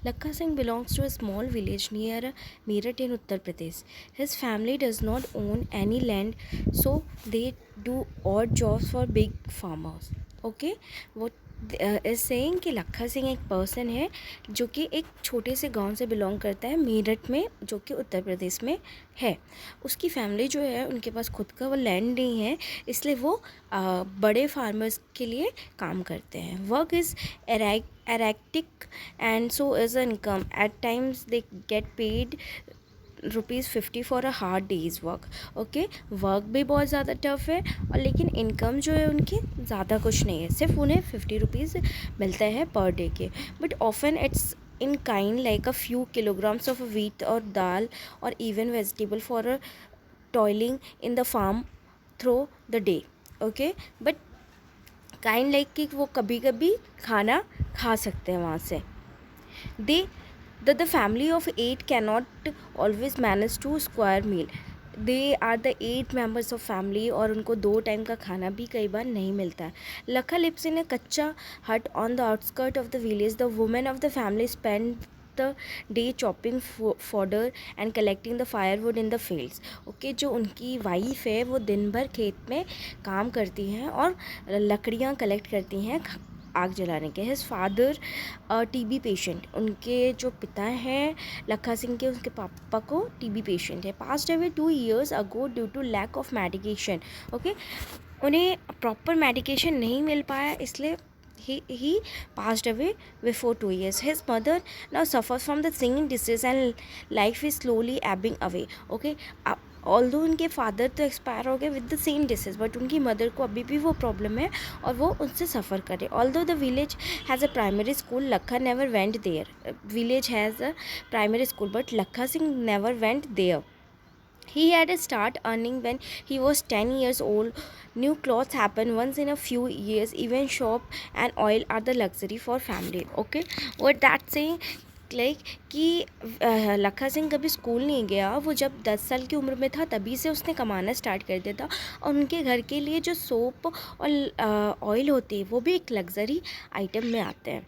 Lakha Singh belongs to a small village near Meerut in Uttar Pradesh. His family does not own any land, so they do odd jobs for big farmers. Okay, what is saying कि लखा सिंह एक person है जो कि एक छोटे से गांव से बिलोंग करता है मेरठ में, जो कि उत्तर प्रदेश में है. उसकी फैमिली जो है उनके पास खुद का वो लैंड नहीं है, इसलिए वो बड़े फार्मर्स के लिए काम करते हैं. Work is erratic and so is income. At times they get paid ₹50 for a hard days work. Okay, work भी बहुत ज़्यादा टफ है और लेकिन इनकम जो है उनकी ज़्यादा कुछ नहीं है, सिर्फ उन्हें ₹50 मिलता है पर डे के. But often it's in kind, like a few kilograms of wheat or dal or even vegetable for a toiling in the farm through the day. Okay, but kind like कि वो कभी कभी खाना खा सकते हैं वहाँ से. they the family of 8 cannot always manage to square meal. They are the 8 members of family और उनको 2 टाइम का खाना भी कई बार नहीं मिलता है. लखा लिव्स इन अ कच्चा हट on the outskirt of the village. The women of the family spend the day chopping fodder and collecting the firewood in the fields. Okay, जो उनकी वाइफ है वो दिन भर खेत में काम करती हैं और लकड़ियाँ कलेक्ट करती हैं आग जलाने के. His father TB patient. उनके जो पिता हैं लखा सिंह के, उसके पापा को टीबी पेशेंट है. Passed away 2 years ago due to lack of medication. Okay, उन्हें प्रॉपर मेडिकेशन नहीं मिल पाया, इसलिए he passed away before 2 years. His mother now suffers from the same disease and life is slowly ebbing away. Okay, although उनके father तो expire हो गए with the same disease, but उनकी मदर को अभी भी वो प्रॉब्लम है और वो उनसे सफ़र करे. Although the village has a primary school, Lakha never went there. Village has a primary school but Lakha Singh never went there. He had to start earning when he was 10 years old. New clothes happen once in a few years. Even shop and oil are the luxury for family. Okay, what that saying like कि लखा सिंह कभी school नहीं गया. वो जब 10 साल की उम्र में था तभी से उसने कमाना स्टार्ट कर दिया था और उनके घर के लिए जो सोप और ऑयल होती है वो भी एक लग्जरी आइटम में आते हैं.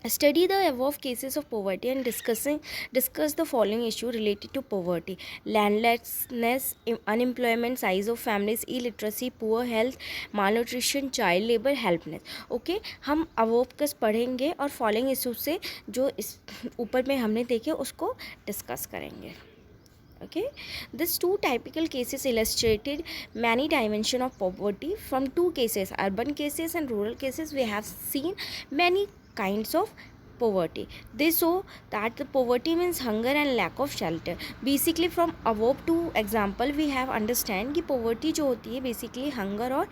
Study the above cases of poverty and discuss the following issue related to poverty: landlessness, unemployment, size of families, illiteracy, poor health, malnutrition, child labor, helplessness. Okay, हम above कस पढ़ेंगे और फॉलोइंग इशू से जो इस ऊपर में हमने देखे उसको डिस्कस करेंगे. Okay, these 2 typical cases illustrated many dimensions of poverty. From 2 cases, urban cases and rural cases, we have seen many kinds of poverty. They show that the poverty means hunger and lack of shelter. Basically from above 2 example we have understand कि poverty जो होती है basically hunger और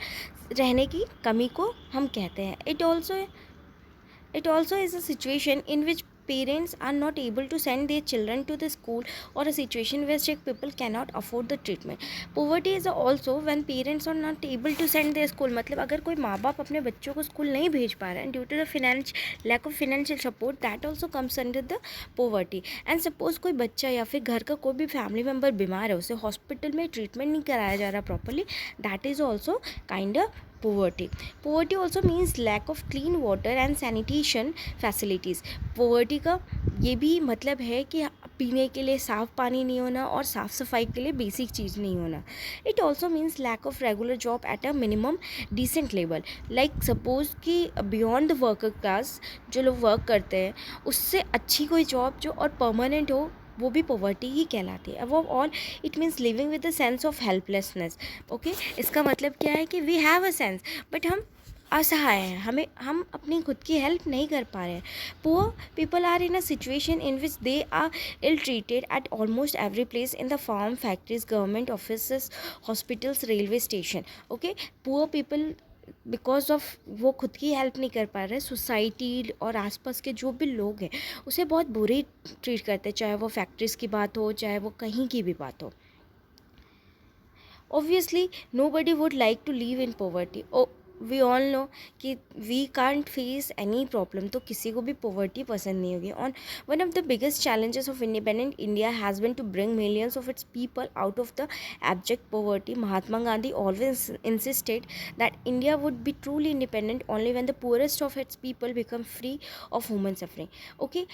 रहने की कमी को हम कहते हैं. It also is a situation in which parents are not able to send their children to the school, or a situation where sick people cannot afford the treatment. Poverty is also when parents are not able to send their school. मतलब अगर कोई माँ बाप अपने बच्चों को school नहीं भेज पा रहे हैं due to the lack of financial support, that also comes under the poverty. And suppose कोई बच्चा या फिर घर का कोई भी फैमिली मेम्बर बीमार है, उसे हॉस्पिटल में ट्रीटमेंट नहीं कराया जा रहा properly, that is also kind of poverty. Poverty also means lack of clean water and sanitation facilities. poverty का ये भी मतलब है कि पीने के लिए साफ़ पानी नहीं होना और साफ़ सफाई के लिए बेसिक चीज़ नहीं होना. It also means lack of regular job at a minimum decent level. Like suppose कि beyond the worker class जो लोग वर्क करते हैं उससे अच्छी कोई जॉब जो और परमानेंट हो वो भी पॉवर्टी ही कहलाती है. Above all it means living with the sense of helplessness. Okay, इसका मतलब क्या है कि we have a sense but हम असहाय हैं, हम अपनी खुद की हेल्प नहीं कर पा रहे हैं. Poor people are in a situation in which they are ill treated at almost every place in the farm, factories, government office, hospitals, railway station. Okay, poor people because of वो खुद की help नहीं कर पा रहे, society और आसपास के जो भी लोग हैं उसे बहुत बुरी ट्रीट करते हैं, चाहे वो फैक्ट्रीज़ की बात हो चाहे वो कहीं की भी बात हो. Obviously nobody would like to live in poverty. We all know कि we can't face any problem, तो किसी को भी पॉवर्टी पसंद नहीं होगी. On one of the biggest challenges of independent India has been to bring millions of its people out of the abject poverty. Mahatma Gandhi always insisted that India would be truly independent only when the poorest of its people become free of human suffering. Okay,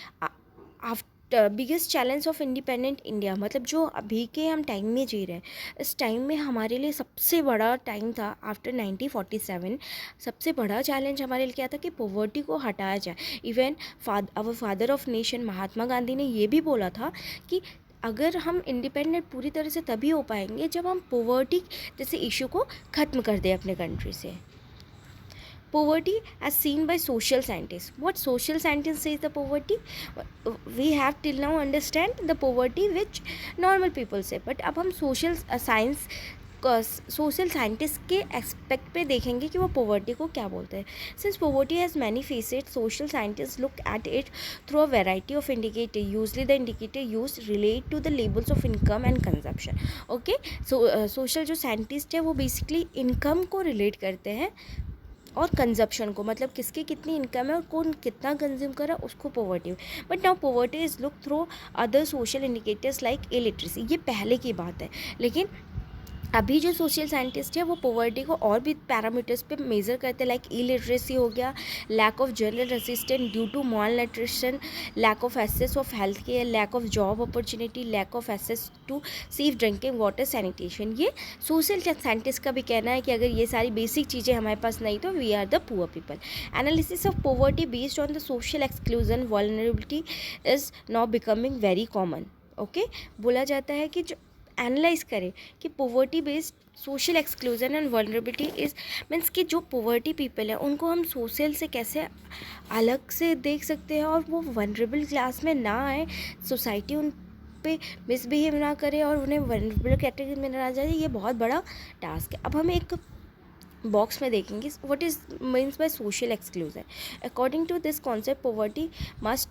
after biggest challenge of independent India, मतलब जो अभी के हम time में जी रहे हैं, इस time में हमारे लिए सबसे बड़ा टाइम था आफ्टर 1947। सबसे बड़ा चैलेंज हमारे लिए क्या था कि पॉवर्टी को हटाया जाए। Even our father of nation Mahatma Gandhi ने ये भी बोला था कि अगर हम इंडिपेंडेंट पूरी तरह से तभी हो पाएंगे जब हम पॉवर्टी जैसे इशू को ख़त्म कर दें अपने कंट्री से। Poverty as seen by social scientists. What social scientists say is the poverty? We have till now understand the poverty which normal people say. But अब हम social science सोशल साइंटिस्ट के aspect पे देखेंगे कि वो poverty को क्या बोलते हैं। Since poverty has many faces, social scientist look at it through a variety of indicator. Usually the indicator use relate to the levels of income and consumption. Okay, social जो scientist है वो basically income को relate करते हैं और consumption को, मतलब किसकी कितनी इनकम है और कौन कितना कंज्यूम कर रहा है उसको poverty. But now poverty is look through other social indicators like illiteracy. ये पहले की बात है, लेकिन अभी जो सोशल साइंटिस्ट है वो पॉवर्टी को और भी पैरामीटर्स पे मेज़र करते हैं, लाइक इलिटरेसी हो गया, lack of general assistant due to malnutrition, lack of access of health care, lack of job opportunity, lack of access to safe drinking water, sanitation. ये social scientist का भी कहना है कि अगर ये सारी बेसिक चीज़ें हमारे पास नहीं तो we are the poor people. Analysis of poverty based on the social exclusion vulnerability is now becoming very common. Okay, बोला जाता है कि जो एनालाइज करें कि poverty based social exclusion and vulnerability is means कि जो पॉवर्टी पीपल है उनको हम सोशल से कैसे अलग से देख सकते हैं और वो वल्नरेबल क्लास में ना आए, सोसाइटी उन पे मिसबिहेव ना करे और उन्हें वल्नरेबल कैटेगरी में ना जाए। ये बहुत बड़ा टास्क है। अब हम एक बॉक्स में देखेंगे what is means by social exclusion. According to this concept poverty must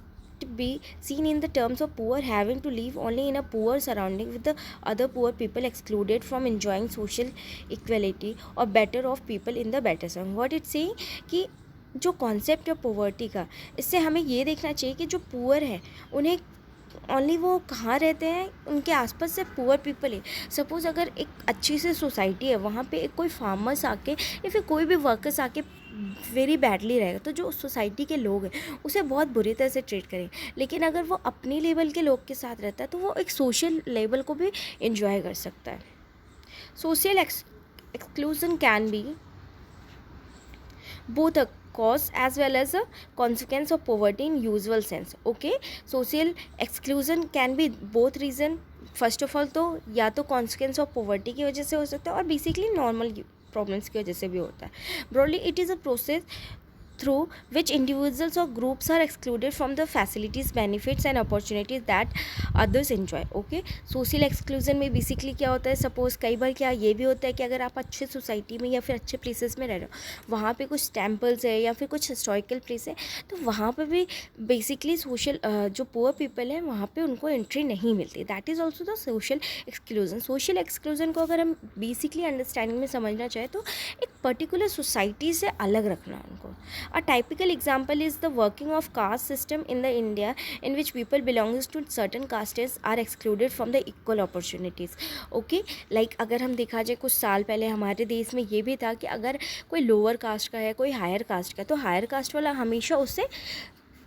be seen in the terms of poor having to live only in a poor surrounding with the other poor people excluded from enjoying social equality or better off people in the better zone. What it saying कि जो concept है poverty का, इससे हमें ये देखना चाहिए कि जो पुअर है उन्हें ओनली वो कहाँ रहते हैं, उनके आसपास से पुअर पीपल है। सपोज़ अगर एक अच्छी सी सोसाइटी है, वहाँ पे एक कोई फार्मर्स आके या फिर कोई भी वर्कर्स आके वेरी बैडली रहेगा तो जो सोसाइटी के लोग हैं उसे बहुत बुरी तरह से ट्रीट करें। लेकिन अगर वो अपनी लेवल के लोग के साथ रहता है तो वो एक सोशल लेवल को भी इंजॉय कर सकता है। Social exclusion can be both a cause as well as a consequence of poverty in usual sense. Okay, social exclusion can be both reason. First of all तो या तो कॉन्सिक्वेंस ऑफ पॉवर्टी की वजह से हो सकता है और बेसिकली नॉर्मल प्रॉब्लम्स की वजह से भी होता है। Broadly it is a process through which individuals or groups are excluded from the facilities, benefits and opportunities that others enjoy. Okay, social exclusion में बेसिकली क्या होता है, सपोज़ कई बार क्या ये भी होता है कि अगर आप अच्छे सोसाइटी में या फिर अच्छे प्लेसेस में रह रहे हो, वहाँ पे कुछ टेम्पल्स है या फिर कुछ हिस्टोरिकल प्लेस है, तो वहाँ पे भी बेसिकली सोशल जो पुअर पीपल है वहाँ पे उनको एंट्री नहीं मिलती। That is also the social exclusion. Social exclusion को अगर हम बेसिकली अंडरस्टैंडिंग में समझना चाहें तो एक पर्टिकुलर सोसाइटी से अलग रखना उनको। A typical example is the working of caste system in the India in which people belonging to certain castes are excluded from the equal opportunities. Okay, like अगर हम देखा जाए कुछ साल पहले हमारे देश में ये भी था कि अगर कोई लोअर कास्ट का है कोई हायर कास्ट का है तो हायर कास्ट वाला हमेशा उससे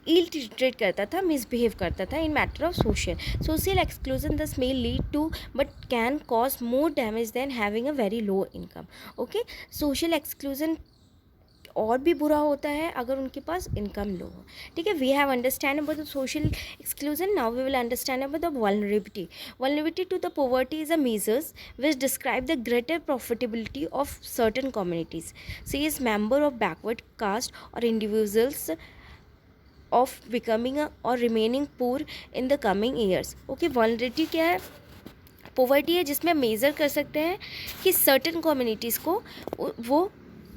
इल ट्रीट करता था, मिसबिहेव करता था in matter of social exclusion thus may lead to but can cause more damage than having a very low income. Okay, social exclusion और भी बुरा होता है अगर उनके पास इनकम लो हो। ठीक है, we have understand about the social exclusion, now we will understand about the vulnerability to the poverty is a measures which describe the greater profitability of certain communities see is member of backward caste or individuals of becoming or remaining poor in the coming years. Okay, vulnerability क्या है, poverty है जिसमें measure कर सकते हैं कि certain communities को वो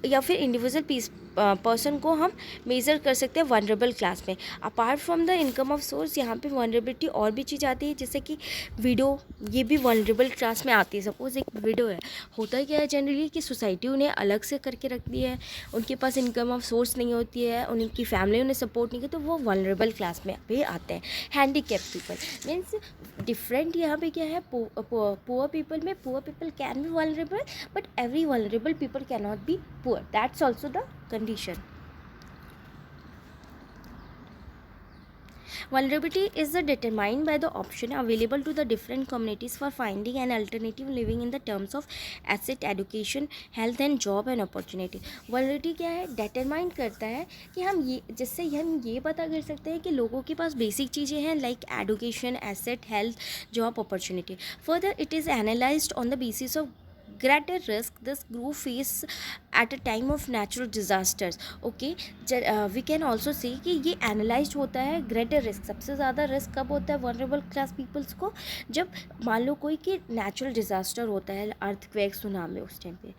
या फिर इंडिविजुअल पर्सन को हम मेज़र कर सकते हैं वनरेबल क्लास में। Apart from the income of source यहाँ पे वनरेबिलिटी और भी चीज़ आती है, जैसे कि विडो, ये भी वनरेबल क्लास में आती है। सपोज़ एक विडो है, होता क्या है जनरली कि सोसाइटी उन्हें अलग से करके रखती है, उनके पास इनकम ऑफ सोर्स नहीं होती है, उनकी फैमिली उन्हें सपोर्ट नहीं करती, तो वो वनरेबल क्लास में भी आते हैं। हैंडीकैप पीपल मीन्स डिफरेंट यहाँ पे क्या है, पुअर पीपल में poor people can be vulnerable but every vulnerable people can not be poor, that's also the condition. Vulnerability is determined by the option available to the different communities for finding an alternative living in the terms of asset, education, health and job and opportunity. Vulnerability क्या है, determine करता है कि हम ये, जिससे हम ये पता कर सकते हैं कि लोगों के पास बेसिक चीज़ें हैं like education, asset, health, job opportunity. Further, it is analyzed on the basis of greater risk this group face at a time of natural disasters. Okay, we can also say कि ये analyzed होता है greater risk. सबसे ज़्यादा risk कब होता है vulnerable class peoples को, जब मान लो कोई कि natural disaster होता है, earthquake, tsunami, उस टाइम पे.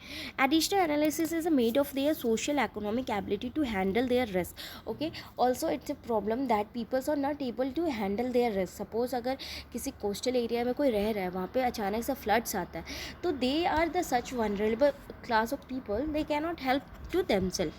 Additional analysis is made of their social economic ability to handle their risk. Okay, also it's a problem that people are not able to handle their risk. Suppose अगर किसी coastal area में कोई रह रहा है, वहाँ पे अचानक से floods आता है, तो they are the such vulnerable class of people, they cannot help to themselves.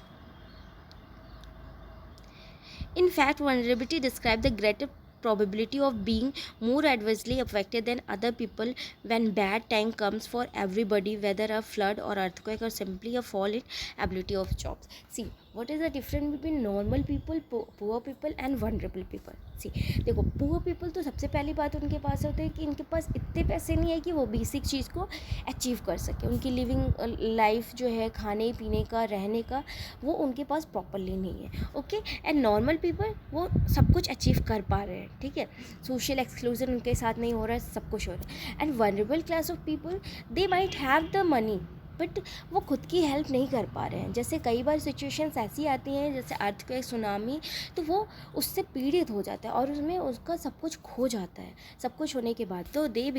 In fact, vulnerability describes the greater probability of being more adversely affected than other people when bad time comes for everybody, whether a flood or earthquake or simply a fall in ability of jobs. See, what is the difference between normal people, poor people and vulnerable people? See, देखो, poor people तो सबसे पहली बात उनके पास होता है कि इनके पास इतने पैसे नहीं है कि वो बेसिक चीज़ को अचीव कर सके. उनकी लिविंग लाइफ जो है, खाने पीने का, रहने का, वो उनके पास प्रॉपरली नहीं है. ओके, एंड नॉर्मल पीपल वो सब कुछ अचीव कर पा रहे हैं. ठीक है, सोशल एक्सक्लूजन उनके साथ नहीं हो रहा है, सब कुछ हो रहा है. And vulnerable class of people, they might have the money but वो खुद की हेल्प नहीं कर पा रहे हैं. जैसे कई बार सिचुएशंस ऐसी आती हैं जैसे अर्थक्वेक, सुनामी, तो वो उससे पीड़ित हो जाता है और उसमें उसका सब कुछ खो जाता है. सब कुछ होने के बाद तो दे